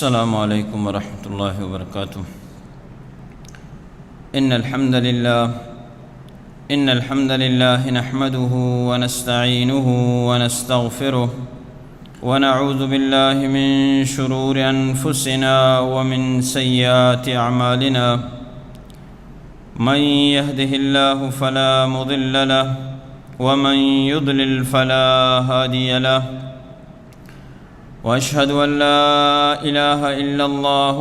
السلام علیکم ورحمۃ اللہ وبرکاتہ۔ ان الحمد للہ نحمده ونستعینه ونستغفره ونعوذ باللہ من شرور انفسنا ومن سیئات اعمالنا من يهده الله فلا مضل له ومن يضلل فلا هادي له واشهد ان لا اله الا الله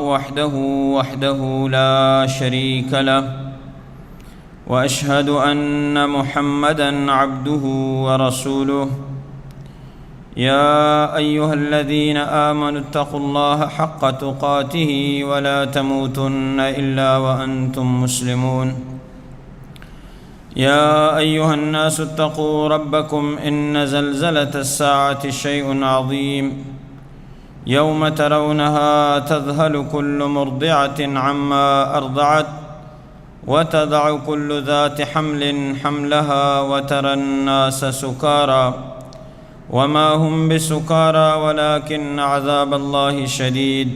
وحده لا شريك له واشهد ان محمدا عبده ورسوله يا ايها الذين امنوا اتقوا الله حق تقاته ولا تموتن الا وانتم مسلمون يا ايها الناس اتقوا ربكم ان زلزلة الساعة شيء عظيم يوم ترونها تذهل كل مرضعة عما أرضعت وتضع كل ذات حمل حملها وترى الناس سكارى وما هم بسكارى ولكن عذاب الله شديد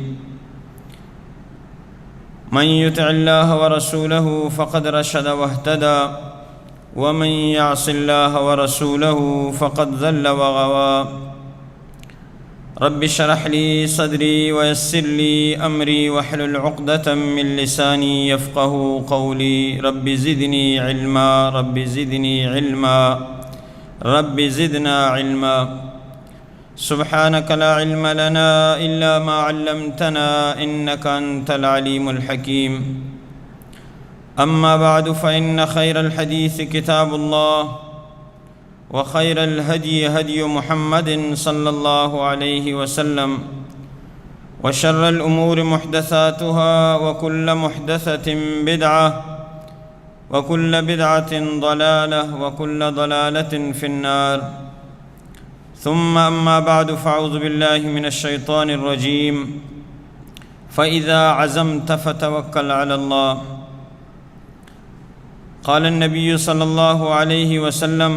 من يطع الله ورسوله فقد رشد واهتدى ومن يعص الله ورسوله فقد ضل وغوى رب اشرح لي صدري ويسر لي أمري واحلل عقدة من لساني يفقهوا قولي رب زدني علما رب زدني علما رب زدنا علما سبحانك لا علم لنا إلا ما علمتنا إنك أنت العليم الحكيم أما بعد فإن خير الحديث كتاب الله وخير الهدي هدي محمد صلى الله عليه وسلم وشر الأمور محدثاتها وكل محدثة بدعة وكل بدعة ضلالة وكل ضلالة في النار ثم أما بعد فأعوذ بالله من الشيطان الرجيم فإذا عزمت فتوكل على الله قال النبي صلى الله عليه وسلم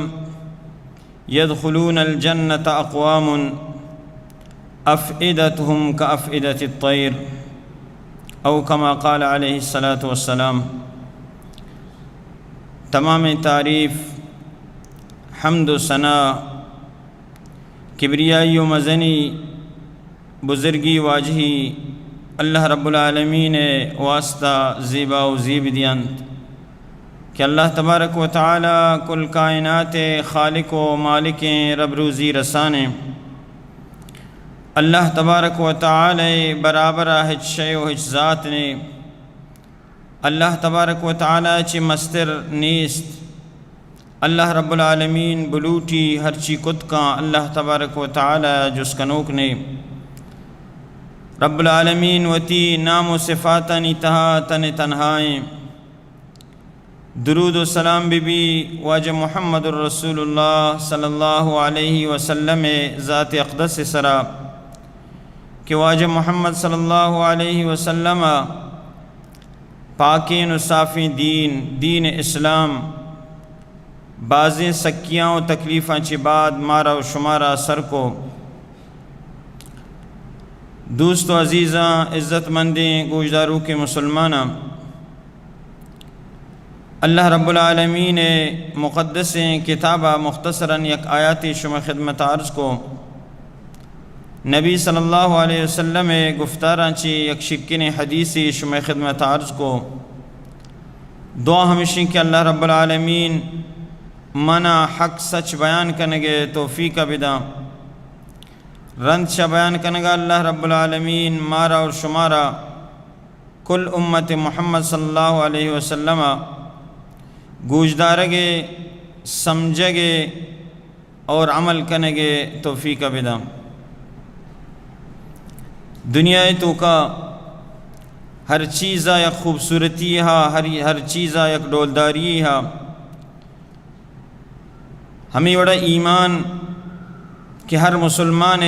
يدخلون الجنة أقوام أفئدتهم كأفئدة الطير أو كما قال عليه الصلاة والسلام۔ تمام تعریف، حمد و ثنا، کبریائی و مزنی، بزرگی واجہی اللہ رب العالمین واسطہ زیبا و زیب دیانت کہ اللہ تبارک و تعالی کل کائنات خالق و مالک رب روزی رسانے اللہ تبارک و تعالی برابر ہچ شے و ہچ ذات نے اللہ تبارک و تعالی چی مستر نیست اللہ رب العالمین بلوٹی ہرچی کتکاں اللہ تبارک و تعالی جس کنوک نے رب العالمین وتی نام و صفاتاً تہا تن تنہائیں درود و سلام بی واجہ محمد الرسول اللہ صلی اللہ علیہ وسلم ذات اقدس سرا کہ واجہ محمد صلی اللہ علیہ وسلم پاکین و صافی دین اسلام بازیں سکیاں و تکلیفاں چی بعد مارا و شمارا سر کو دوست و عزیزاں عزت مندیں گوشداروں کے مسلمانہ اللہ رب العالمین مقدس کتابہ مختصراً یک آیاتی شما خدمت عرض کو نبی صلی اللہ علیہ وسلم گفتاراں چی یک شکن حدیثی شما خدمت عرض کو دعا ہمیشہ کہ اللہ رب العالمین منا حق سچ بیان کنگے توفیق بدا رند شا بیان کنگا اللہ رب العالمین مارا اور شمارا کل امت محمد صلی اللہ علیہ وسلم گوشدارگے سمجھگے اور عمل کنگے توفیق بدا دنیا تو کا ہر چیزہ یک خوبصورتی ہا ہر چیزہ یک ڈولداری ہا ہمیں بڑا ایمان کہ ہر مسلمان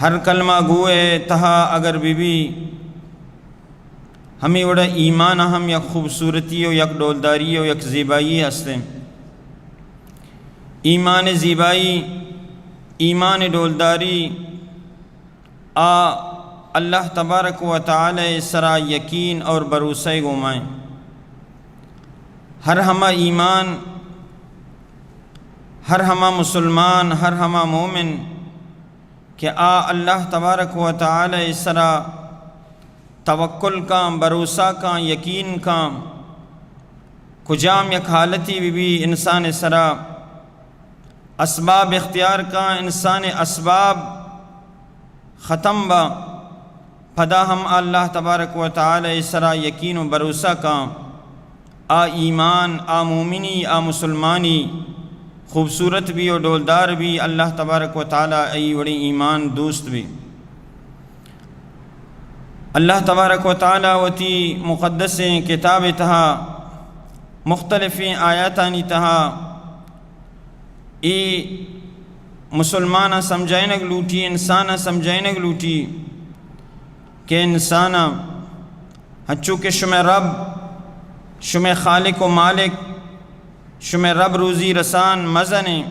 ہر کلمہ گوئے تہا اگر بھی ہمیں بڑا ایمان ہم یک خوبصورتی و یک ڈولداری و یک زیبائی ہستے ایمان زیبائی ایمان ڈولداری اللہ تبارک و تعالی سرا یقین اور بھروسہ گمائیں۔ ہر ہمہ ایمان، ہر ہمہ مسلمان، ہر ہمہ مومن کہ اللہ تبارک و تعالی سرا توکل کا، بھروسہ کا، یقین کا، کجام یک حالتی بھی انسان سرا اسباب اختیار کا، انسان اسباب ختم با پدا ہم اللہ تبارک و تعالی سرا یقین و بھروسہ کا ایمان، مومنی، مسلمانی خوبصورت بھی اور ڈولدار بھی اللہ تبارک و تعالی ای وڑی ایمان دوست بھی۔ اللہ تبارک و تعالی وتی مقدس کتاب تہا مختلف آیاتانی تہا ای مسلمانہ سمجھائنگ لوٹی، انسانہ سمجھائنگ لوٹی کہ انسانہ ہچو کہ شمع رب، شمع خالق و مالک، شمع رب روزی رسان مزنے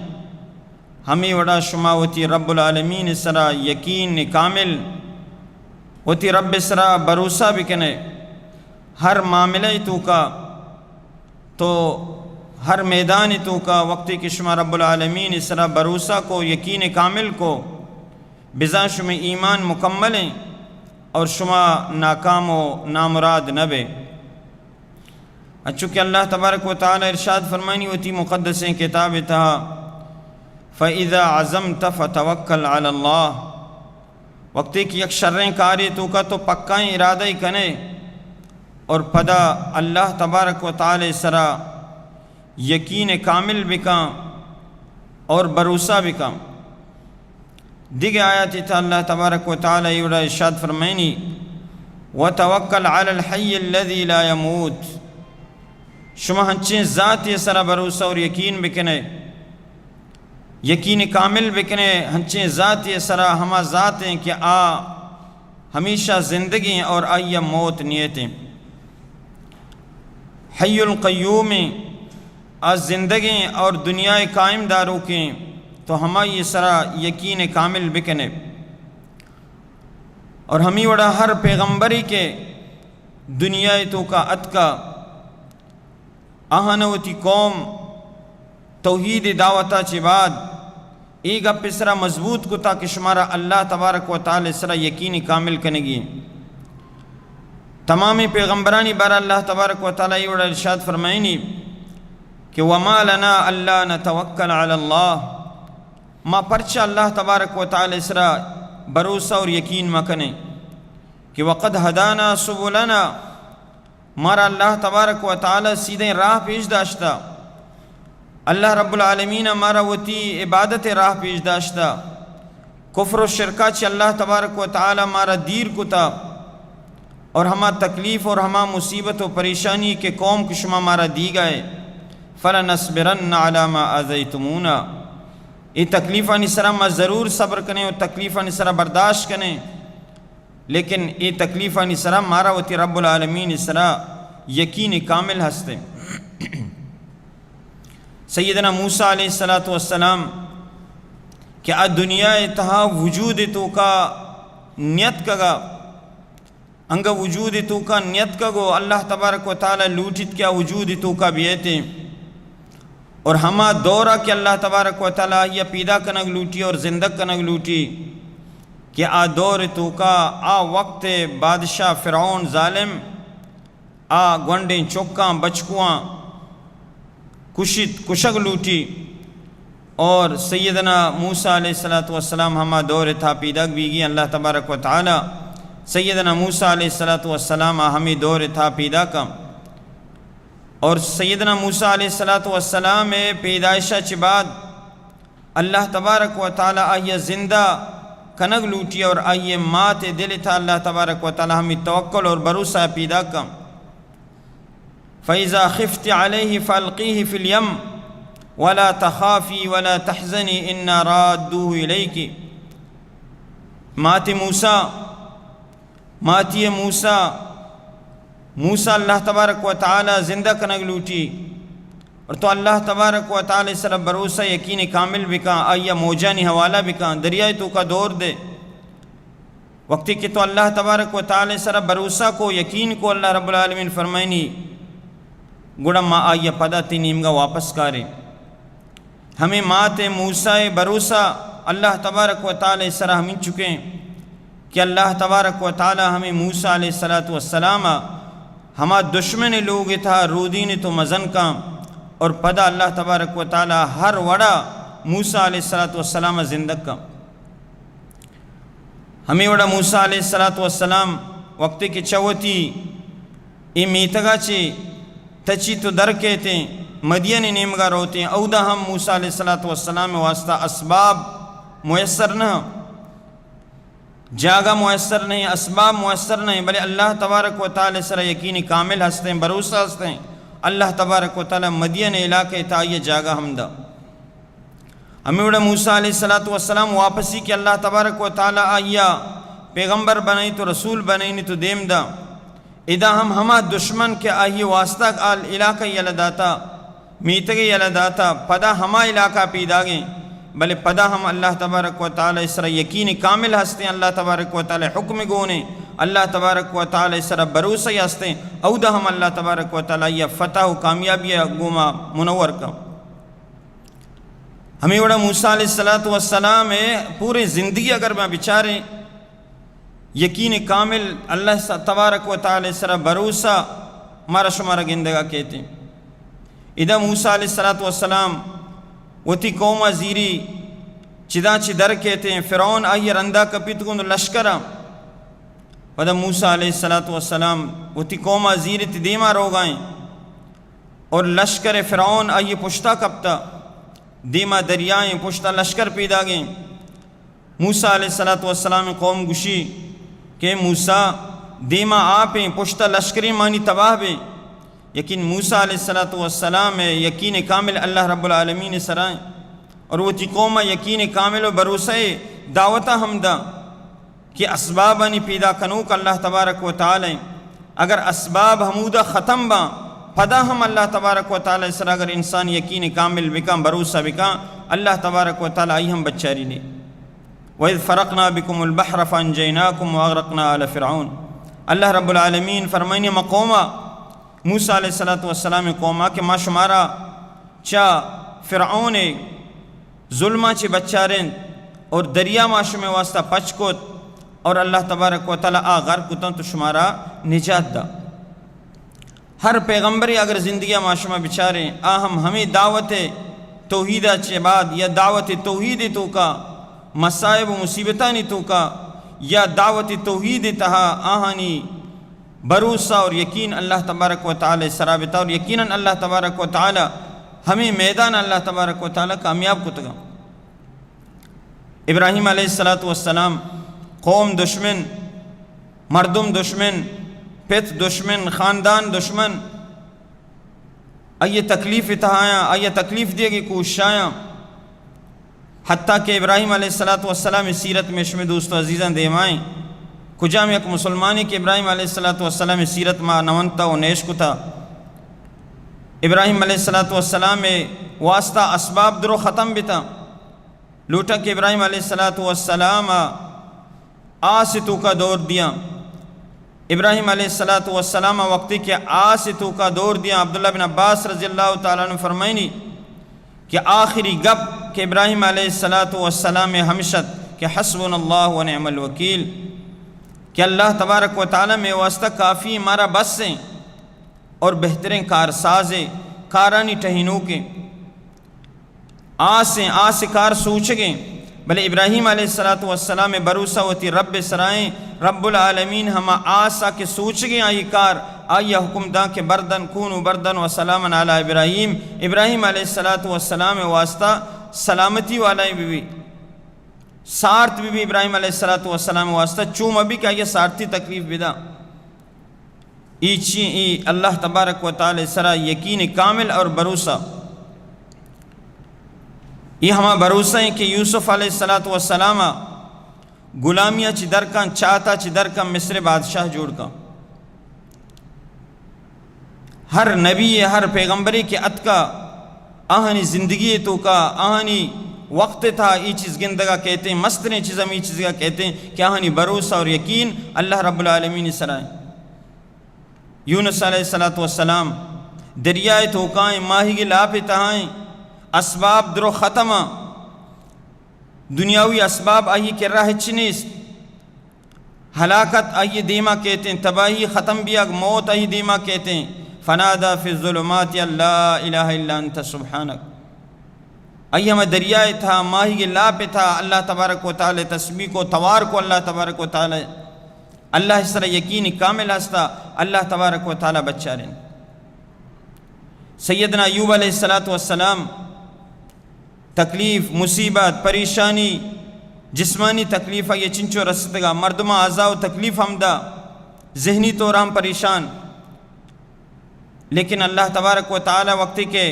ہمیں وڑا شما وتی رب العالمین سرا یقین کامل، وتی رب سرا بھروسہ بکنے ہر معاملہ تو کا، تو ہر میدان تو کا وقت کہ شما رب العالمین سرا بھروسہ کو، یقین کامل کو بزا شما ایمان مکملیں اور شما ناکام و نامراد نبے۔ چونکہ اللہ تبارک و تعالی ارشاد فرمانی ہوتی مقدس کتاب تہا فَإِذَا عَزَمْتَ فَتَوَكَّلْ عَلَى اللَّهِ، وقتی کہ یک شریں کاری تو کا تو پکائیں ارادہ ہی کنے اور پدا اللہ تبارک و تعالی سرا یقین کامل بکا اور بھروسہ بکا۔ دیگه آیاتی تا اللہ تبارک و تعالی یوڑا ارشاد فرمائنی وَتَوَكَّلْ عَلَى الْحَيِّ الَّذِي لَا يَمُوتُ، شما ہنچیں ذات یہ سرا بھروسہ اور یقین بکنے، یقین کامل بکنے ہنچیں ذات یہ سرا ہما ذات ہیں کہ ہمیشہ زندگی اور آئیہ موت نیتیں، حی القیوم زندگی اور دنیا قائم داروں کے تو ہما یہ سرا یقین کامل بکنے۔ اور ہمیں وڑا ہر پیغمبری کے دنیا تو کا اتکا آہنوتی قوم توحید دعوتا چی بعد ایگا پسرا مضبوط کو تاکہ شمارا اللہ تبارک و تعالی سرا یقینی کامل کنگی۔ تمامی پیغمبرانی بارا اللہ تبارک و تعالی وڑا ارشاد فرمائنی کہ وَمَا لَنَا أَلَّا نَتَوَكَّلَ عَلَى اللَّهِ، ما پرچہ اللہ تبارک و تعالی سرا بھروسہ اور یقین مکنے کہ وَقَدْ هَدَانَا سُبُلَنَا، مارا اللہ تبارک و تعالی سیدھیں راہ پیش داشتا، اللہ رب العالمین مارا وتی عبادت راہ پیش داشتا، کفر و شرکا چی اللہ تبارک و تعالی مارا دیر کتا اور ہما تکلیف اور ہما مصیبت و پریشانی کے قوم کی شما مارا دی گئے فَلَنَصْبِرَنَّ عَلَى مَا آذَيْتُمُونَا، یہ تکلیفہ نسرا ما ضرور صبر کریں اور تکلیفہ نسرا برداشت کریں، لیکن یہ تکلیفہ نسرا مارا وتی رب العالمین نسرا یقین کامل ہستے۔ سیدنا موسیٰ علیہ السلام کہ دنیا تہا وجود تو کا نیت کگا، انگا وجود تو کا نیت کگو اللہ تبارک و تعالی لوٹت کیا وجود تو کا بیئتے، اور ہما دورہ کہ اللہ تبارک و تعالی یہ پیدا کنگ لوٹی اور زندگ کنگ لوٹی کہ دور تو کا وقت بادشاہ فرعون ظالم گونڈیں چوکاں بچکواں کشگ لوٹی، اور سیدنا موسیٰ علیہ السلام ہما دور تھا پیداگ بیگی اللہ تبارک و تعالی سیدنا موسیٰ علیہ السلام ہمیں دور تھا پیدا کا، اور سیدنا موسیٰ علیہ السلام پیدائشہ چی بعد اللہ تبارک و تعالی آئیے زندہ کنگ لوٹی اور آئیے مات دل تھا اللہ تبارک و تعالی ہمیں توکل اور بھروسہ پیدا کا۔ فَإِذَا خِفْتِ عَلَيْهِ فَأَلْقِيهِ فِي الْيَمِّ وَلَا تَخَافِي وَلَا تَحْزَنِي إِنَّا رَادُّوهُ إِلَيْكِ، ماتی موسیٰ اللہ تبارک و تعالی زندہ کنگ لوٹی، اور تو اللہ تبارک و تعالی سر بھروسہ یقین کامل بکا، آئیہ موجانی حوالہ بکا، دریائے تو کا دور دے وقتی کہ تو اللہ تبارک و تعالی سر بھروسہ کو یقین کو اللہ رب العالمین فرمائنی گڑا ما آئیے پدا تی نیمگا واپس کارے ہمیں مات موسیٰ بھروسہ اللہ تبارک و تعالی سر ہمیں چکیں کہ اللہ تبارک و تعالی ہمیں موسیٰ علیہ السلام ہما دشمن لوگ تھا رودین تو مزن کا اور پدا اللہ تبارک و تعالی ہر وڑا موسیٰ علیہ السلام زندگ کا ہمیں وڑا موسیٰ علیہ السلام وقت کی چوتی ای میتگا چی تچی تو در کہتے مدین نیمگا روتے ہیں او دا ہم موسیٰ علیہ السلام واسطہ اسباب میسر نہ جاگہ میسر نہیں اسباب میسر نہیں بلے اللہ تبارک و تعالی سر یقینی کامل ہستے ہیں بھروسہ ہستے ہیں اللہ تبارک و تعالی مدین علاقے تا یہ جاگہ ہمدہ ہمیں وڑا موسیٰ علیہ السلام واپسی کہ اللہ تبارک و تعالی آیا پیغمبر بنائی تو رسول بنائی تو دیم دا ادا ہما دشمن کے آئی واسطہ آل علاقہ یلداتا میتگی یلداتا پدا ہما علاقہ پیدا گئیں بلے پدا ہم اللہ تبارک و تعالی اس طرح یقین کامل ہستے ہیں اللہ تبارک و تعالی حکم گونے اللہ تبارک و تعالی اس طرح بھروسہ ہستے ہیں او دا ہم اللہ تبارک و تعالی یا فتح و کامیابی گوما منور کا ہمیں وڑا موسیٰ علیہ السلام پورے زندگی اگر میں بچارے یقین کامل اللہ تبارک و تعالی اس طرح بھروسہ مارا شمارا گندگا کہتے ہیں ادا موسیٰ علیہ السلام وتی قوم زیری چدا چی در کہتے ہیں فرعون آئی رندہ کپیت گند لشکرہ ودا موسیٰ علیہ السلام وتی قوم زیری تی دیما رو گائیں اور لشکر فرعون آئی پشتا کپتا دیما دریائیں پشتا لشکر پیدا گئیں موسیٰ علیہ السلام قوم گشی کہ موسیٰ دیما آپیں پشتا لشکری مانی تباہ بیں یقین موسیٰ علیہ السلام یقین کامل اللہ رب العالمین سرائیں اور وہ تی قوم یقین کامل و بھروسہ دعوتہ ہمدہ کہ اسبابانی پیدا کنوک اللہ تبارک و تعالی اگر اسباب حمودہ ختم با پدا ہم اللہ تبارک و تعالی سر اگر انسان یقین کامل بکا بھروسہ بکا اللہ تبارک و تعالی آئی ہم بچاری لے وَإِذْ فَرَقْنَا بِكُمُ الْبَحْرَ فَأَنْجَيْنَاكُمْ وَأَغْرَقْنَا آلَ فِرْعَوْنَ اللہ رب العالمین فرمائنی مقومہ موسیٰ علیہ السلام قومہ کہ ما شمارا چا فرعون ظلمہ چی بچارن اور دریا معاشم واسطہ پچکوت اور اللہ تبارک و تعالی آغار کتن تو شمارا نجات دا ہر پیغمبری اگر زندگی معاشمہ بچاریں ہمیں دعوت توحیدہ چے بعد یا دعوت توحید تو کا مصائب و مصیبتانی تو کا یا دعوت توحید تہا آہانی بھروسہ اور یقین اللہ تبارک و تعالی سرابتا اور یقیناً اللہ تبارک و تعالی ہمیں میدان اللہ تبارک و تعالی کامیاب کو تگا ابراہیم علیہ السلام قوم دشمن مردم دشمن پت دشمن خاندان دشمن آئیے تکلیف اتہایا آئیے تکلیف دیے گی کوششایا حتیٰ کہ ابراہیم علیہ السلام سیرت میں شمی دوست و عزیزاں دیمائیں کجام یک مسلمانی کہ ابراہیم علیہ السلام سیرت ما نونتا و نیش کو تھا ابراہیم علیہ السلام واسطہ اسباب درو ختم بھی تھا لوٹا کہ ابراہیم علیہ السلام آستو کا دور دیا ابراہیم علیہ السلام وقتی کہ آستو کا دور دیا عبداللہ بن عباس رضی اللہ تعالیٰ عنہ فرمائنی کہ آخری گپ کہ ابراہیم علیہ السلام ہمشت کہ حسبنا اللہ و نعم الوکیل کہ اللہ تبارک و تعالی میں واسطہ کافی مارا بس سے اور بہترین کارسازیں کارانی ٹہینوں کے آس کار سوچ گئے بلے ابراہیم علیہ السلام بھروسہ ہوتی رب سرائیں رب العالمین ہما آسا کے سوچ گئے آئی کار آئی حکم دا کہ بردن کونو بردن و سلامن علی ابراہیم ابراہیم علیہ السلام واسطہ سلامتی والا بھی سارت بھی ابراہیم علیہ السلام واسطہ چوم ابھی کہ یہ سارتی تکلیف بدا ای اللہ تبارک و تعالی سرا یقین کامل اور بھروسہ یہ ہما بھروسہ ہے کہ یوسف علیہ السلام غلامیہ چی درکان چاہتا چی درکان مصر بادشاہ جوڑ کا ہر نبی ہر پیغمبری کے اتکا آہنی زندگی تو کا آہنی وقت تھا ای چیز گندگا کہتے ہیں، مستریں چیز ہم ای چیز کا کہتے ہیں، کیا ہنی بھروسہ اور یقین اللہ رب العالمین سرائیں۔ یونس علیہ السلام دریائے توکائیں ماہی کی لاپ تہائیں، اسباب درو ختمہ، دنیاوی اسباب آئی کے راہ چنیست، ہلاکت آئی دیما کہتے ہیں، تباہی ختم بھی اگ موت آئی دیما کہتے ہیں۔ فنادا فی الظلمات لا الہ الا انت سبحانک، آئی ہمیں دریائے تھا ماہی کے لاپ تھا اللہ تبارک و تعالی تسبیح کو توار کو اللہ تبارک و تعالی اللہ اس طرح یقین کامل ہستا اللہ تبارک و تعالی بچا رہے۔ سیدنا ایوب علیہ السلام تکلیف مصیبت پریشانی جسمانی تکلیف یہ چنچو رستگا، مردمہ اعضاء و تکلیف ہمدہ، ذہنی طور ہم پریشان، لیکن اللہ تبارک و تعالی وقت کے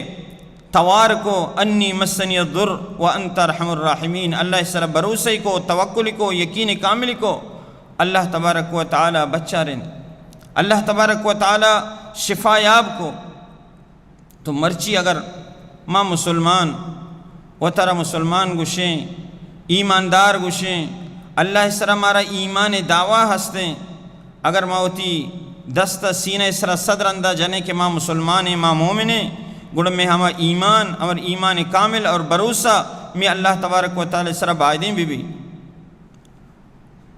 توار کو انی مسنی الضر وانت ارحم الراحمین، اللہ اس طرح بھروسے کو توکل کو یقین کامل کو اللہ تبارک و تعالی بچا رہے، اللہ تبارک و تعالی شفا یاب کو۔ تو مرچی اگر ماں مسلمان و ترہ مسلمان گوشیں ایماندار گوشیں اللہ اس طرح ہمارا ایمان دعویٰ ہستیں، اگر ماں ہوتی دست سینہ اس طرح صدر اندہ جانے کہ ماں مسلمان ہیں ماں مومن ہیں، گڑ میں ہمارا ایمان اور ایمان کامل اور بھروسہ میں اللہ تبارک و تعالی اس طرح بائدیں بھی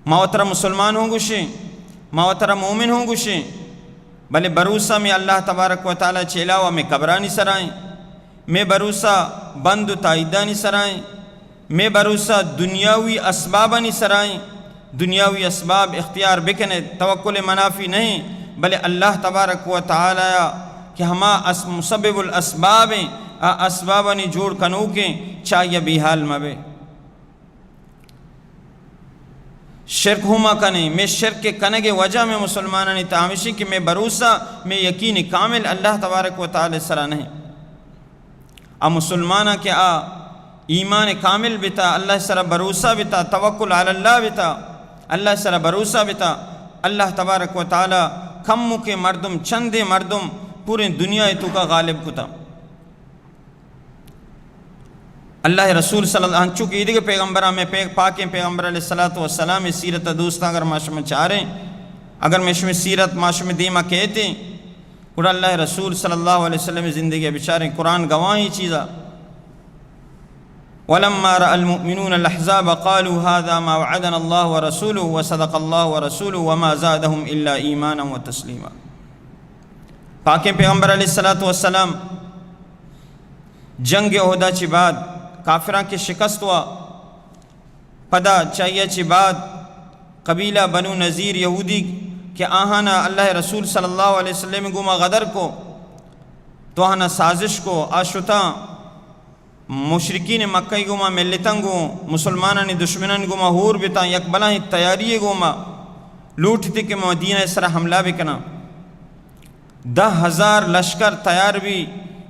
ماوترہ مسلمان ہوں گوشیں ماوترہ مومن ہوں گوشیں، بلے بھروسہ میں اللہ تبارک و تعالی چیلاوہ میں قبرانی سرائیں، میں بھروسہ بند و تائیدانی سرائیں، میں بھروسہ دنیاوی اسبابانی سرائیں، دنیاوی اسباب اختیار بکنے توکل منافی نہیں، بلے اللہ تبارک و تعالی کہ ہما مسبب الاسباب ہیں اسبابانی جوڑ کنوکیں چاہیے بھی حال مبے شرک ہما کنے میں شرک کے کنگے وجہ میں مسلمانانی تعمیشی کہ میں بھروسہ میں یقین کامل اللہ تبارک و تعالی سرا نہیں، مسلمانہ کے ایمان کامل بتا اللہ سرا بھروسہ بتا توکل علی اللہ بتا اللہ سرا بھروسہ بتا اللہ تبارک و تعالی کم کے مردم چندے مردم پورے دنیا تو کا غالب کتا۔ اللہ رسول صلی اللہ علیہ وسلم چونکہ عید کے پیغمبرہ میں پاک پیغمبر علیہ السلام سیرت دوستاں اگر معاشمہ چاہ رہے ہیں، اگر میں سیرت معاشمہ دیما کہتے ہیں اور اللہ رسول صلی اللہ علیہ وسلم زندگی بچاریں قرآن گواہی چیزا وَلَمَّا رَأَى الْمُؤْمِنُونَ الْأَحْزَابَ قَالُوا هَذَا مَا وَعَدَنَا اللَّهُ وَرَسُولُهُ وَصَدَقَ اللَّهُ وَرَسُولُهُ وَمَا زَادَهُمْ إِلَّا إِيمَانًا وَتَسْلِيمًا۔ پاک پیغمبر علیہ السلام جنگ عہدہ چی بعد کافران کے شکست ہوا پدا چاہیے چی بعد قبیلہ بنو نذیر یہودی کہ آہانا اللہ رسول صلی اللہ علیہ وسلم گوما غدر کو تو آہانا سازش کو آشتا مشرکین مکہ گوما ملتن گو مسلمانان دشمنان گوما ہور بتا یک بلا ہی تیاری گوما لوٹتے کہ مدینہ اس طرح حملہ بکنا 10,000 لشکر تیار بھی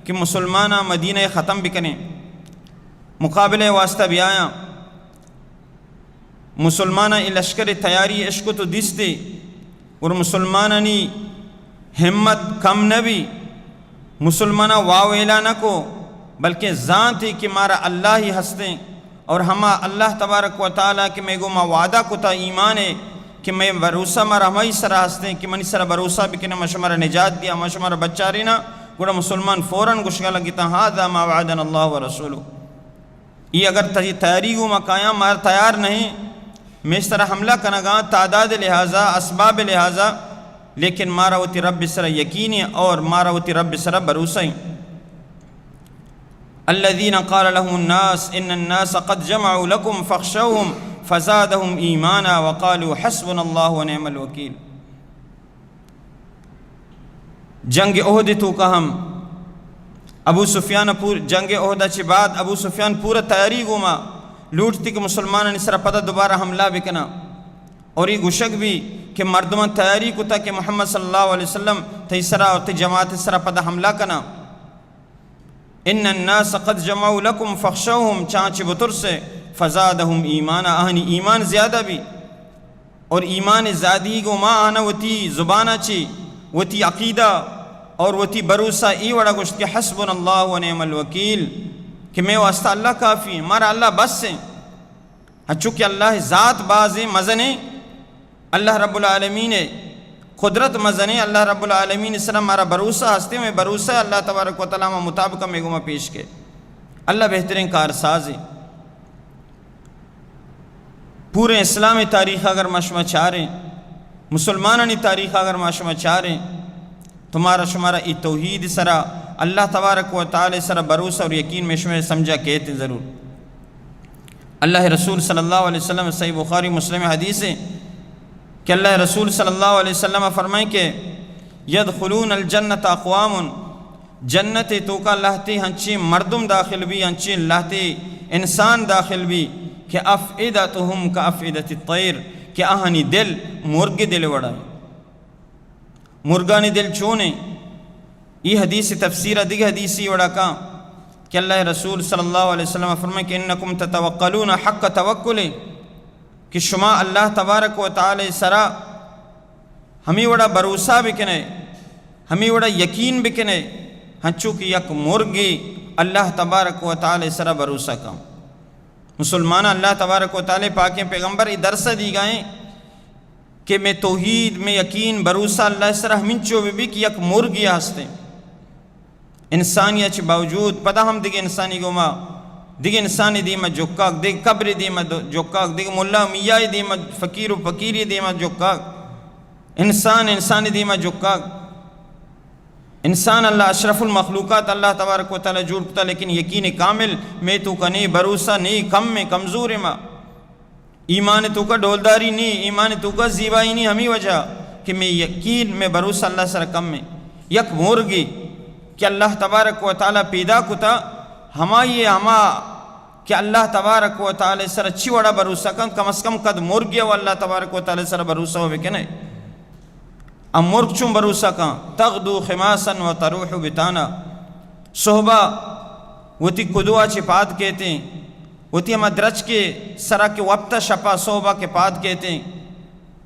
کہ مسلمانہ مدینہ ختم بکنے مقابلے واسطہ بھی آیا مسلمانہ لشکر تیاری عشق تو دستے اور مسلمانانی ہمت کم نبی مسلمانہ واویلا نہ کو بلکہ ذات ہی کہ مارا اللہ ہی ہستیں اور ہما اللہ تبارک و تعالیٰ کہ میں گو ما وعدہ کتا ایمان ہے کہ میں بھروسہ مارا ہمائی سرا ہستیں کہ منی سرا بھروسہ بکنے مشمارا نجات دیا مشمارا بچہ رینا گوڑا مسلمان فوراً گشگا لگتا هذا ما وعدنا اللہ ورسولو، یہ اگر تیاری گو مکایا مار تیار نہیں میں اس طرح حملہ کنگا تعداد لہذا اسباب لہذا، لیکن مارا ہوتی رب سرا یقینی اور مارا ہوتی رب سرا بھروسہ ہی۔ الذين قال لهم الناس ان الناس قد جمعوا لكم فاخشوهم فزادهم ایمانا وقالوا حسبنا اللہ ونعم الوکیل۔ جنگ عہد تو کا ہم ابو سفیان جنگ عہدہ چی بعد ابو سفیان پورا تیاری گوما لوٹتی کہ مسلمان نے سرا پتہ دوبارہ حملہ بکنا اور یہ گشک بھی کہ مردمان تیاری کو تا کہ محمد صلی اللہ علیہ وسلم تی سرا اور تی جماعت سرا پتہ حملہ کنا۔ ان الناس قد جمعوا لكم فخشوهم چانچ بطر سے فزادهم ایمانا آہنی ایمان زیادہ بھی اور ایمان زیادی کو ما آنا وتی زبانہ چی وتی عقیدہ اور وتی بروسہ ای وڑا گشت کہ حسبنا اللہ ونعم الوکیل کہ میں واسطہ اللہ کافی ہمارا اللہ بس سے چونکہ اللہ ذات باز مزنے اللہ رب العالمین قدرت مزنے اللہ رب العالمین اسلام ہمارا بھروسہ ہستے میں بھروسہ اللہ تبارک و تعالیٰ مطابق میں گما پیش کے اللہ بہترین کارساز ہے پورے اسلامی تاریخ اگر مشمہ چاریں مسلمانانی تاریخ اگر مشمہ چاریں تمہارا شمارا ای توحید سرا اللہ تبارک و تعالی سرا بھروسہ اور یقین میں شمع سمجھا کہتے ضرور اللہ رسول صلی اللہ علیہ وسلم صحیح بخاری مسلم حدیث ہے کہ اللہ رسول صلی اللہ علیہ وسلم فرمائیں کہ یدخلون الجنت اقوام جنت تو کا لہتی ہنچی مردم داخل بھی ہنچی لہتی انسان داخل بھی کہ افئدتہم کا افئدت الطیر کہ آہنی دل مرغی دل وڑا مرغانی دل چونے یہ حدیث تفسیر دیگه حدیثی وڑا کا کہ اللہ رسول صلی اللہ علیہ وسلم فرمائے کہ انکم تتوکلون حق توکلے کہ شما اللہ تبارک و تعالی سرا ہمیں وڑا بھروسہ بکنے ہمیں وڑا یقین بکنے ہنچو کہ یک مرغی اللہ تبارک و تعالی سرا بھروسہ کا مسلمان اللہ تبارک و تعالی پاکیں پیغمبر درسہ دی گئیں کہ میں توحید میں یقین بھروسہ اللہ سرا ہمیں چو بھی کہ یک مرغی ہستے انسانیت باوجود پتہ ہم دیکھ انسانی گما دیکھ انسانی دیما جوکاک دیکھ قبر دیما جوکاک دیکھ ملا میائی دیما فقیر و فقیری دیما جوکاک انسانی دیما جوکاک انسان اللہ اشرف المخلوقات اللہ تبارک و تعالی جوڑ کتا لیکن یقین کامل میں تو کا نہیں بھروسہ نہیں کم میں کمزور ہے ایمان تو کا ڈولداری نہیں ایمان تو کا زیبائی نہیں ہمیں وجہ کہ میں یقین میں بھروسہ اللہ سر کم میں یک مرغی کہ اللہ تبارک و تعالی پیدا کتا ہما کہ اللہ تبارک و تعالی سر اچھی وڑا بھروسہ کم از کم قد مرغی و اللہ تبارک و تعالی سر بھروسہ ہو بکنے اب مرغ چون بھروسہ کن تغدو خماسا و تروح بتانا صحبہ وتی کدوا چی پاد کہتے ہیں وتی ہما درچ کے سرا کے وقت شپا صحبہ کے پاد کہتے ہیں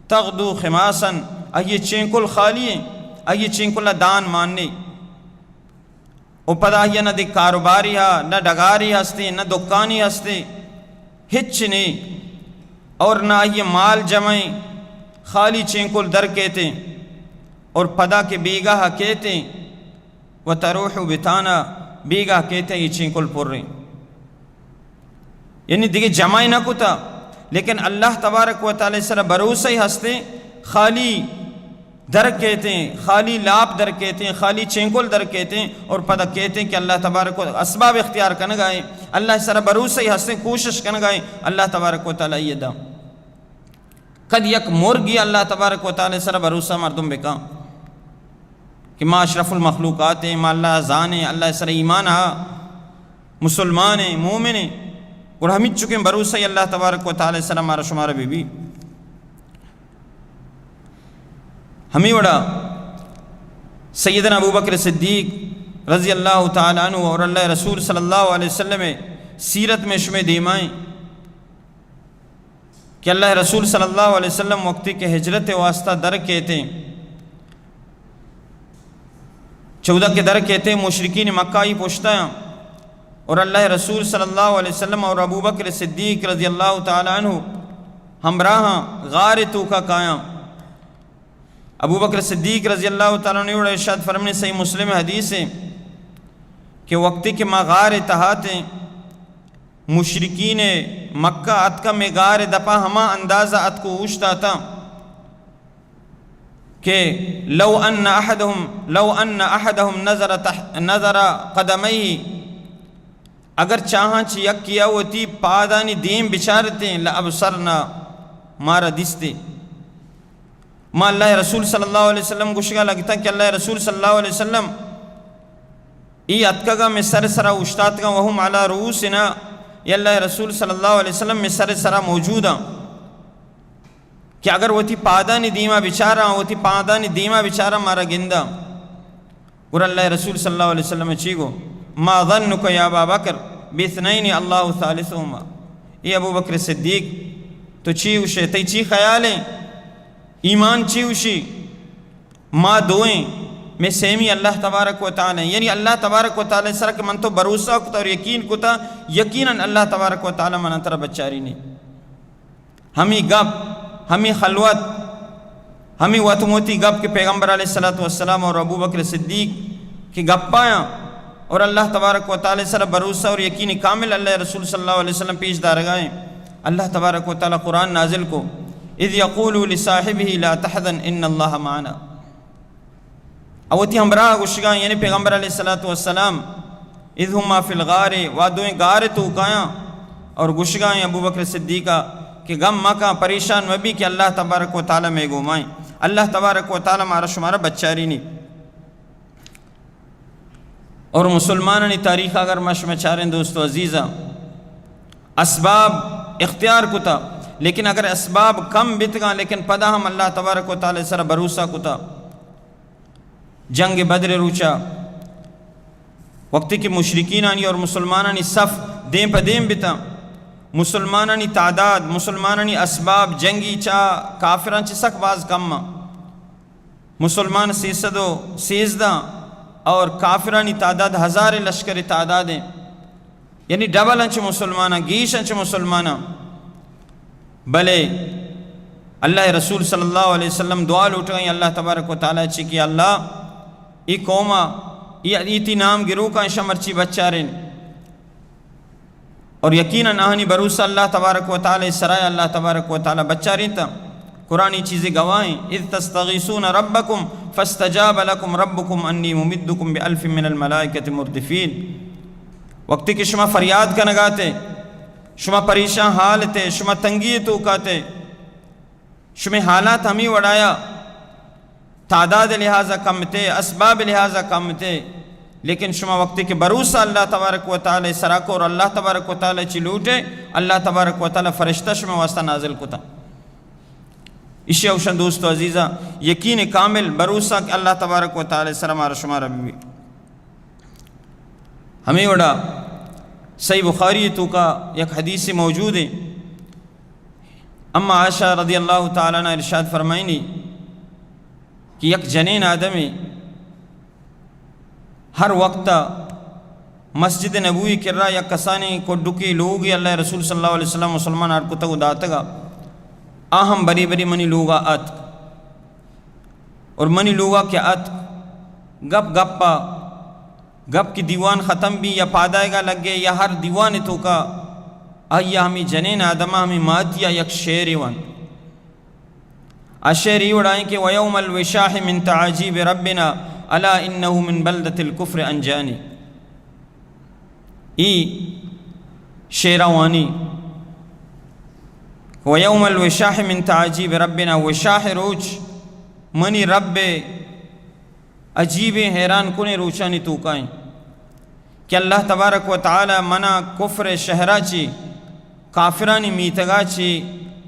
تغدو خماسا یہ چینکل خالی ہیں یہ چینکل دان ماننے او پدا یہ نہ دی کاروباری ہا نہ ڈگاری ہستے نہ دکانی ہستے ہچ نہیں اور نہ یہ مال جمعیں خالی چینکل در کہتے ہیں اور پدا کے بیگاہ کہتے ہیں و تروح بتانا بیگاہ کہتے ہیں یہ چینکل پر رہے یعنی دیکھیں جمعی نہ کتا لیکن اللہ تبارک و تعالی سر بھروسہ ہی ہستے خالی در کہتے ہیں خالی لاپ در کہتے ہیں خالی چینکل در کہتے ہیں اور پتہ کہتے ہیں کہ اللہ تبارک و اسباب اختیار کرنے گائیں اللہ سر بھروسہ ہی ہستے کوشش کرنے گائیں اللہ تبارک و تعالی یہ دا قد یک مرغی اللہ تبارک و تعالی سر بھروسہ مردم بکا کہ ما اشرف المخلوقات ہیں ما اللہ ازان ہیں اللہ سر ایمان ہا مسلمان ہیں مومن ہیں اور ہمیں چکے بھروسہ ہی اللہ تبارک و تعالی سر ہمارا شمارا بھی ہمیں وڑا سیدنا ابو بکر صدیق رضی اللہ تعالیٰ عنہ اور اللہ رسول صلی اللہ علیہ وسلم سیرت میں شمع دیمائیں کہ اللہ رسول صلی اللہ علیہ وسلم وقتی کے ہجرت واسطہ در کہتے ہیں 14 کے در کہتے ہیں مشرکین مکہ ہی پوچھتا ہے اور اللہ رسول صلی اللہ علیہ وسلم اور ابو بکر صدیق رضی اللہ تعالیٰ عنہ ہمراہ غار تو کا قائم ابو بکر صدیق رضی اللہ تعالیٰ عنہ ارشاد فرمانے صحیح مسلم حدیث ہے کہ وقتی کے ما غار تہاتے مشرکین مکہ اتکا میں غار دپا ہما اندازہ اتکو اوشتا تھا کہ لو ان احدهم نظر قدمئی اگر چاہاں چی یک کیا ہوتی پادانی دیم بچارتے لابصرنا مارا دستے ما اللہ رسول صلی اللہ علیہ وسلم گوشگا لگتا کہ اللہ رسول صلی اللہ علیہ وسلم ای اتکا میں سر سرا اشتات کا وہم علی رؤوسنا یا اللہ رسول صلی اللہ علیہ وسلم میں سر سرا موجودا کہ اگر وہ تھی پادانی دیما بچارا وہ تھی پادانی دیما بچارا مارا گندہ اور اللہ رسول صلی اللہ علیہ وسلم چیگو ما ظنک یا ابا بکر باثنین اللہ ثالثہما یہ ابو بکر صدیق تو چی اوشے تی چی خیالیں ایمان چی اوشی ما دوئیں میں سیمی اللہ تبارک و تعالی، یعنی اللہ تبارک و تعالی سر کہ من تو بھروسہ کتا اور یقین کتا یقیناً اللہ تبارک و تعالی من طرح بچاری نہیں. ہمیں گپ، ہمیں خلوت، ہمیں وطموتی گپ کہ پیغمبر علیہ السلام اور ابو بکر صدیق کی گپ پایا اور اللہ تبارک و تعالی سر بھروسہ اور یقین کامل اللہ رسول صلی اللہ علیہ وسلم پیش دارگائیں. اللہ تبارک و تعالی قرآن نازل کو اذ یقول لصاحبہ لا تحزن ان اللہ معنا، اوتی ہمراہ گشگاں یعنی پیغمبر علیہ السلام اذ ہما فی الغار وادویں غار تو کایاں اور گشگاں ابو بکر صدیقہ کہ غم مکا پریشان وبی کہ اللہ تبارک و تعالی میں گومائیں، اللہ تبارک و تعالی مارا شمارا بچاری نہیں. اور مسلمانانی تاریخ اگر مشمچاریں دوستو عزیزہ اسباب اختیار کتا، لیکن اگر اسباب کم بتگاں لیکن پدا ہم اللہ تبارک و تعالی سر بھروسہ کتا. جنگ بدر روچا وقتی کہ مشرکینانی اور مسلمانانی صف دیم پہ دیم بتا، مسلمانانی تعداد، مسلمانانی اسباب جنگی چا کافران چی سک باز کم، مسلمان 313 اور کافرانی تعداد 1000 لشکر تعداد ہیں، یعنی ڈبل انچ مسلمانہ گیش انچ مسلمانہ. بلے اللہ رسول صلی اللہ علیہ وسلم دعا لوٹ گئیں اللہ تبارک و تعالیٰ چی کہ اللہ ای قوما ایتی نام گرو کا شمرچی بچارن، اور یقیناً آہنی بروسہ اللہ تبارک و تعالی سرائے اللہ تبارک و تعالی بچارین تا قرآنی چیزیں گوائیں. اذ تستغیثون ربکم فاستجاب لکم ربکم انی ممدکم بألف من الملائکۃ مردفین. وقتی کہ شما فریاد کا نگاتے، شما پریشان حال تے، شما تنگی تو کاتے، شما حالات ہمیں وڑایا، تعداد لہٰذا کم تے، اسباب لہٰذا کم تے، لیکن شما وقتی کہ بروسہ اللہ تبارک و تعالی سراکو اور اللہ تبارک و تعالی چی لوٹے، اللہ تبارک و تعالی فرشتہ شما واسطہ نازل کتا. اسی اوشن دوستو عزیزہ یقین کامل بروسہ کہ اللہ تبارک و تعالی سرمارا شما ربی. ہمیں وڑا صحیح بخاری تو کا یک حدیث موجود ہے. اما عائشہ رضی اللہ تعالیٰ نے ارشاد فرمائنی کہ یک جنین آدمی ہر وقت مسجد نبوی کر رہا یا کسانی کو ڈکی لوگی اللہ رسول صلی اللہ علیہ وسلم مسلمان آر کتا داتگا آہم بری بری منی لوگا ات اور منی لوگا کیا ات گپ گپا گپ کی دیوان ختم بھی یا پادائے گا لگ گئے یا ہر دیوان تو کا آیا ہمیں جنین آدمہ ہمیں ماتیا یک شیری وان اشیری اڑائیں کہ وَيَوْمَ الْوِشَاحِ مِن تَعَجِيبِ رَبِّنَا أَلَا إِنَّهُ مِن بَلْدَةِ الْكُفْرِ أَنْجَانِ. ای شیروانی وَيَوْمَ الْوِشَاحِ مِن تَعَجِيبِ رَبِّنَا وشاح روچ منی رب عجیب حیران کنے روچانی توکائیں کہ اللہ تبارک و تعالی منا کفر شہرہ چی کافرانی میتگا چی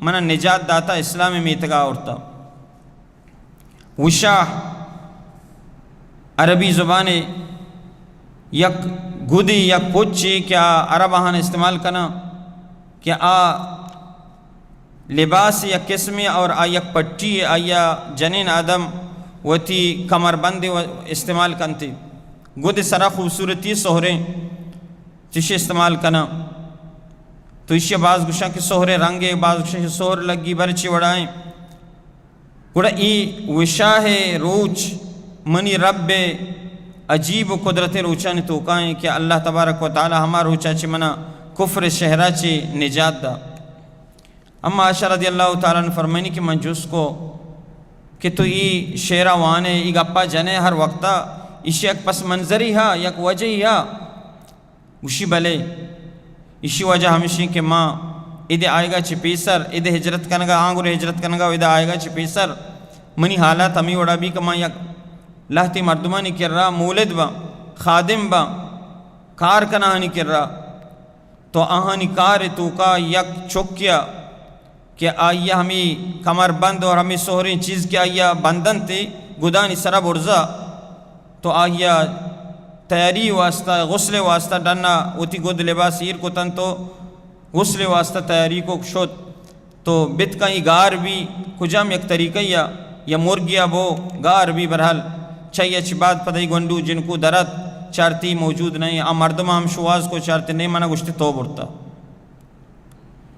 منا نجات داتا اسلام میتگا اورتا. وشاح عربی زبان یک گودی یک پوچی کیا عرب آہاں استعمال کنا کہ آ لباس یا قسمی اور آ یک پٹی آیا جنین آدم وتی کمر بند استعمال کنتی گود سرا خوبصورتی سہریں چشے استعمال کنا تو اسے بعض گشاں کے سہرے رنگے بعض گشاں کے سہر لگی برچی وڑائیں گوڑا ای وشاہ روچ منی رب عجیب و قدرت روچانی توکائیں کہ اللہ تبارک و تعالی ہما روچا چی منا کفر شہرہ چی نجات دا. اما عائشہ رضی اللہ تعالیٰ نے فرمائنی کہ من جس کو کہ تو ای شیرہ وانے ای گپا جنے ہر وقتا اسی ایک پس منظری ہا یک وجہی ہا اسی بلے اسی وجہ ہمیشہ کہ ماں ادھے آئے گا چی پیسر ادھے ہجرت کنگا آنگر ہجرت کنگا ادھے آئے گا چی پیسر منی حالات ہمیں وڑا بھی کہ ماں یک لہتی مردمانی کر رہا مولد با خادم با کار کناہنی کر رہا تو آہانی کار تو کا یک چکیا کہ آئیا ہمیں کمر بند اور ہمیں سہرین چیز کے آئیا بندن تے گدانی سرا برزا تو آئیا تیاری واسطہ غسل واسطہ ڈننا اوتی گد لباس ایر کو تن تو غسل واسطہ تیاری کو شد تو بت کہیں گار بھی کجام یک طریقہ یا مرگیا بو گار بھی برحل چاہیے اچھی بات پتہ گنڈو جن کو درد چارتی موجود نہیں مردم ہم شواز کو چارتے نہیں منع گشتی تو برتا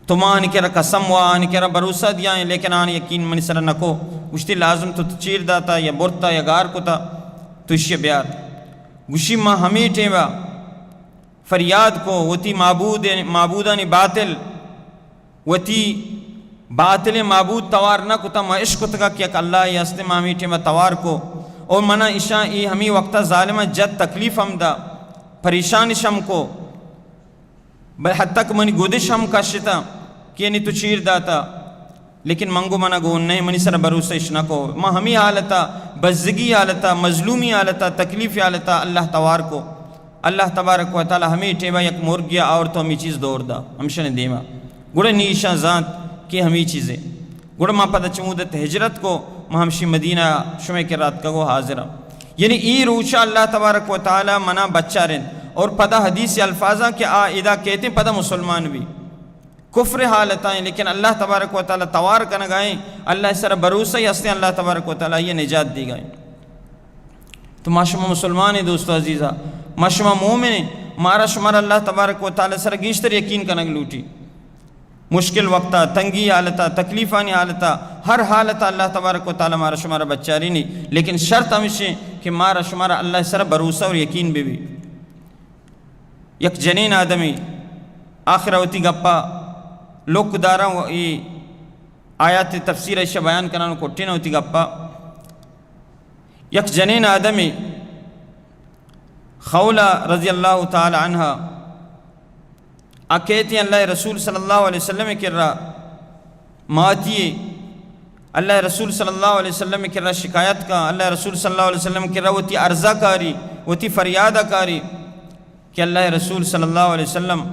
تو ماں آنی کہرا قسم وا آنی کہرا بروسہ دیا ہے لیکن آنی یقین منی سر نکو گشتی لازم تو چیر داتا یا برتا یا گار کو تا تو اشیاء بیات گشی ماں ہمیں ٹیمہ فریاد کو وتی معبودانی باطل وتی باطل معبود توار نہ کتا ما عشق تکا کیا کہ اللہ یہ استے ماں میٹھے میں توار کو اور منع عشاء ای ہمیں وقتا ظالمہ جد تکلیف ہم دا پریشان شم کو بل حد تک منی گودش ہم کشتا کہ نہیں تو چیر داتا لیکن منگو منع گون نہیں منی سر بروسہ اشنا کو ماں ہمیں حالتا بزگی حالتا مظلومی حالتا تکلیف حالتا اللہ توار کو اللہ تبارک و تعالی ہمیں ٹیبا یک مرگیا اور تو ہمیں چیز دور دا ہمشن دیما گوڑے نیشہ ذات کی ہمیں چیزیں گوڑے ماں پتہ چمودت ہجرت کو ماں ہمشی مدینہ شمع کے رات کا گو حاضرہ یعنی ای روچہ اللہ تبارک و تعالی منع بچہ رہن اور پتہ حدیث الفاظہ کہ ادا کہتے ہیں پتہ مسلمان بھی کفر حالتائیں لیکن اللہ تبارک و تعالی توار کا نگائیں اللہ سر بروسہ ہی ہستے اللہ تبارک و تعالی یہ نجات دی گئیں تو ماشمہ مسلمان دوستو عزیزہ ماشمہ مومن مارا شمار اللہ تبارک و تعالی سر گیشتر یقین کنگ لوٹی مشکل وقتا تنگی حالتا تکلیفانی حالتا ہر حالتا اللہ تبارک و تعالی مارا شمارا بچاری نہیں لیکن شرط ہمیشہ کہ مارا شمارا اللہ سر بروسہ اور یقین بھی یک جنین آدمی آخرہ ہوتی گپا لوگ دارا آیات تفسیر ایشہ بیان کرنا کوٹی نہ ہوتی گپا یک جنین آدمی خولہ رضی اللہ تعالی عنہ کہتی ہیں اللہ رسول صلی اللہ علیہ وسلم کر رہا ماتی اللہ رسول صلی اللہ علیہ وسلم کر رہا شکایت کا اللہ رسول صلی اللہ علیہ وسلم کر رہا وہ تی عرضہ کاری وہ تی فریادہ کاری کہ اللہ رسول صلی اللہ علیہ وسلم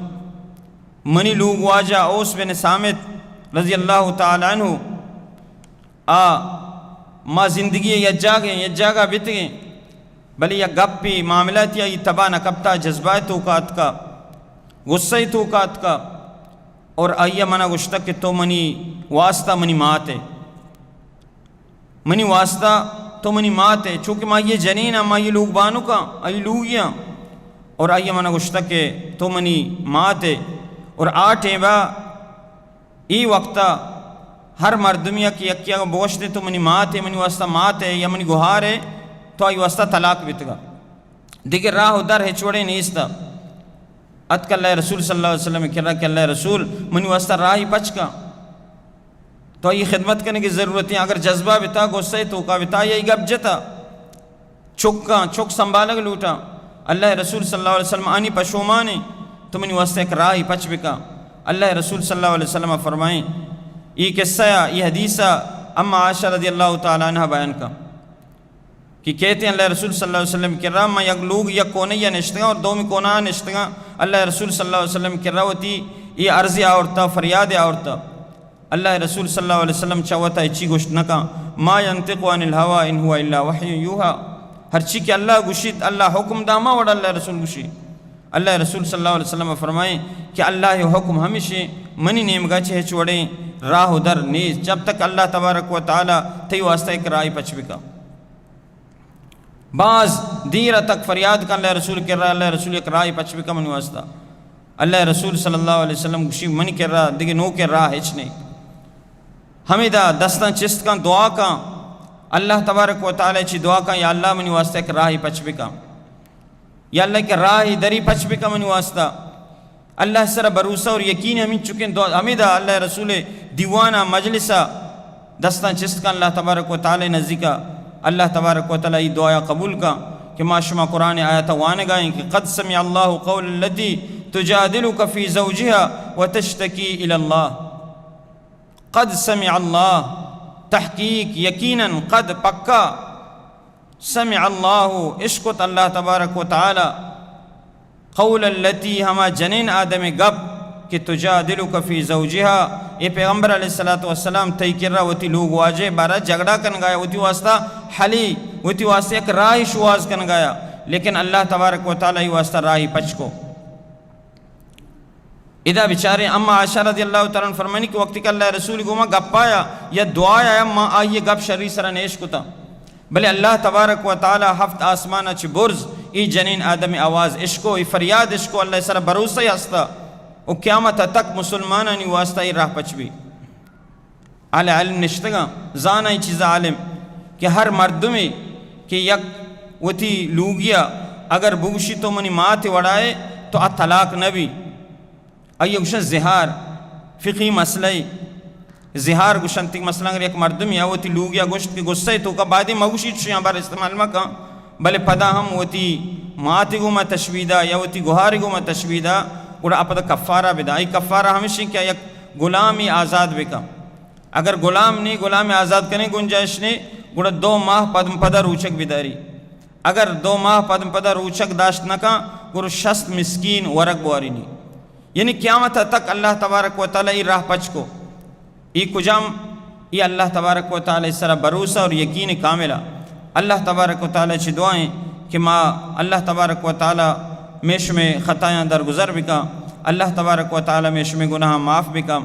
منی لوگ واجہ اوس بن سامت رضی اللہ تعالی عنہ ما زندگی یہ جاگہ بیت گئے بلی یا گپی معاملات یا یہ تباہ نہ کبتا جذبات توقات کا غصہ توقات کا اور آئیہ منع گشتہ کہ تو منی واسطہ منی مات ہے منی واسطہ تو منی مات ہے چونکہ ماں یہ جنین ماں یہ لوگ بانو کا آئی لوگیاں اور آئیہ منع گشتہ کہ تو منی مات ہے اور آٹھیں با ای وقتا ہر مردمیہ کی یکیا بوشت دے تو منی مات ہے منی واسطہ مات ہے یا منی گوھار ہے تو آئی واسطہ طلاق بیتگا دیکھر راہ در ہے چھوڑے نیستا اتک اللہ رسول صلی اللہ علیہ وسلم کہہ رہا کہ اللہ رسول منی واسطہ راہی پچ کا تو یہ خدمت کرنے کی ضرورت ہے اگر جذبہ بتا غصہ تو کا بتا یہ گب جتا چک سنبھالگ لوٹا اللہ رسول صلی اللہ علیہ وسلم آنی پشومانے تو منی واسطہ ایک راہی پچ بکا اللہ رسول صلی اللہ علیہ وسلم فرمائیں یہ قصہ یہ حدیثہ اما عائشہ رضی اللہ تعالیٰ عنہ بیان کا کہ کہتے ہیں اللہ رسول صلی اللہ علیہ وسلم کر رہا میں یک لوگ یک کونیا نشتگا اور دومی کونہ نشتگا اللہ رسول صلی اللہ علیہ وسلم کر رہا ہوتی یہ عرضی آورتا فریاد آورتا اللہ رسول صلی اللہ علیہ وسلم چاہتا اچھی گوشت نکا ما ينطق عن الهوى ان هو الا وحی یوحى ہر چی کہ اللہ گوشید اللہ حکم داما وڑا اللہ رسول گوشی اللہ رسول صلی اللہ علیہ وسلم فرمائیں کہ اللہ حکم ہمیشہ منی نیمگا چھے چھوڑیں راہ در نیز جب تک اللہ تبارک و تعالی تی واسطہ ایک راہی پچ بکا بعض دیر تک فریاد کا اللہ رسول کر رہا اللہ رسول ایک راہی پچ بکا منی واسطہ اللہ رسول صلی اللہ علیہ وسلم گوشی منی کر رہا دیکھیں نو کر رہا ہچ نہیں ہمیں دا دستان چست کا دعا کا اللہ تبارک و تعالی چی دعا کا یا اللہ منی واسطہ ایک راہی پچ بکا یا اللہ کے راہی دری پچ بکا منی واسطہ اللہ سر بروسہ اور یقین ہمیں چکیں ہمیں دا اللہ رسول دیوانہ مجلسہ دستان چست کا اللہ تبارک و تعالی نزدیکا اللہ تبارک و تعالی دعا قبول کا کہ معاشمہ قرآن آیت وانے گائیں کہ قد سمع اللہ قول التي تجادلك في زوجها وتشتكي الى اللہ قد سمع اللہ تحقیق یقیناً قد پکا سمع اللہ عشقت اللہ تبارک و تعالی قول التي ہما جنین آدم گب کہ تجادلک فی زوجها یہ پیغمبر علیہ السلام تی کر رہا ہوتی لوگ واجہ بارہ جگڑا کن گایا ہوتی واسطہ حلی ہوتی واسطہ ایک راہی شواز کن گایا لیکن اللہ تبارک و تعالی واسطہ راہی پچ کو ادا بیچارے اما عائشہ رضی اللہ تعالیٰ فرمانی کہ وقت کہ اللہ رسول کو ما گپ پایا یا دعا آیا ما آئیے گپ شری سرا نیش کو تا بلے اللہ تبارک و تعالی ہفت آسمانہ چی برز ای جنین آدم آواز عشقو ای فریاد عشقو اللہ سر بروسہ ہستا او قیامت تک مسلمانانی واسطہ ای راہ پچ بھی اہل علم نشتگا زانا ای چیز عالم کہ ہر مردمی کہ یک وتی لوگیا اگر بوشی تو منی ماتے وڑائے تو طلاق نبی ایو گوشن زہار فقی مسئلہ زہار گوشن تک مسئلہ اگر یک مردمی وتی لوگیا گوشت کی غصہ تو کا بعدی موشی چیاں بار استعمال مکا بلے پدا ہم وتی ماتے گو ما تشویدہ یا وتی گوھاری گو ما تشویدہ گوڑا اپدا کفارہ بدا ای کفارہ ہمیشہ کیا یک غلامی آزاد بکا اگر غلام نہیں غلام آزاد کرنے گنجائش نہیں گوڑا 2 ماہ پدم پدا روچک بداری اگر 2 ماہ پدم پدا روچک داشت نکا گوڑا 60 مسکین ورق بواری نہیں یعنی قیامت تک اللہ تبارک و تعالی ای راہ پچ کو ای کجام ای اللہ تبارک و تعالی اس طرح بروسہ اور یقین کاملہ اللہ تبارک و تعالی چی دعائیں کہ ما اللہ تبارک و تعالی میش میں خطایاں درگزر بکا اللہ تبارک و تعالی میش میں گناہ معاف بکا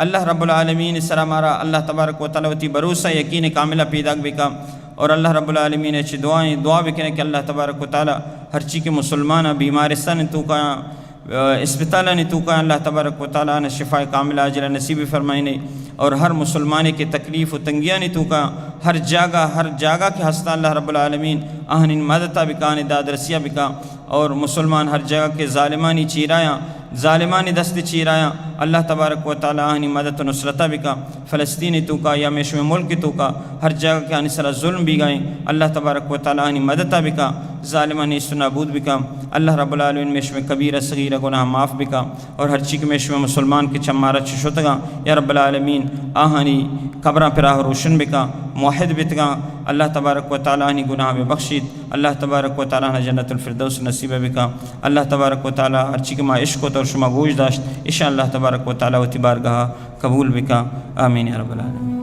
اللہ رب العالمین اس طرح ہمارا اللہ تبارک و تعالی وتی بروسہ یقین کاملہ پیدا بکا اور اللہ رب العالمین چی دعا بکنے کہ اللہ تبارک و تعالی ہر چیز کے مسلمانہ بیمارستان تو کا اسپتالہ نے تو کا اللہ تبارک و تعالی نے شفا کاملہ عاجلہ نصیب فرمائنے اور ہر مسلمانے کے تکلیف و تنگیاں نے تو کا ہر جگہ کے ہستا اللہ رب العالمین آہنین مددہ بکا داد رسیہ بکا اور مسلمان ہر جگہ کے ظالمانی چیرایاں ظالمانی دست چیرایاں اللہ تبارک و تعالی آہنی مدد و نصرتہ بکا فلسطینی تو کا یا میشم ملک تو کا ہر جگہ کے آنی سرہ ظلم بھی گئیں اللہ تبارک و تعالی آہنی مددہ بکا ظالمانی سنابود بکا اللہ رب العالمین میشم کبیر صغیر گناہ معاف بکا اور ہر چیز میشم مسلمان کے چمارہ چشتگا یا رب العالمین آہنی قبرہ پراہ روشن بکا موحد بتگا اللہ تبارک و تعالی آہنی گناہ میں بخشید اللہ تبارک و تعالی آہنی جنت الفردوس نصیب بکا اللہ تبارک و تعالی ہر چیز ما عشق و شما گوش داشت انشاءاللہ تبارک و تعالی و تبارگاہ قبول بکا آمین یا رب العالمین.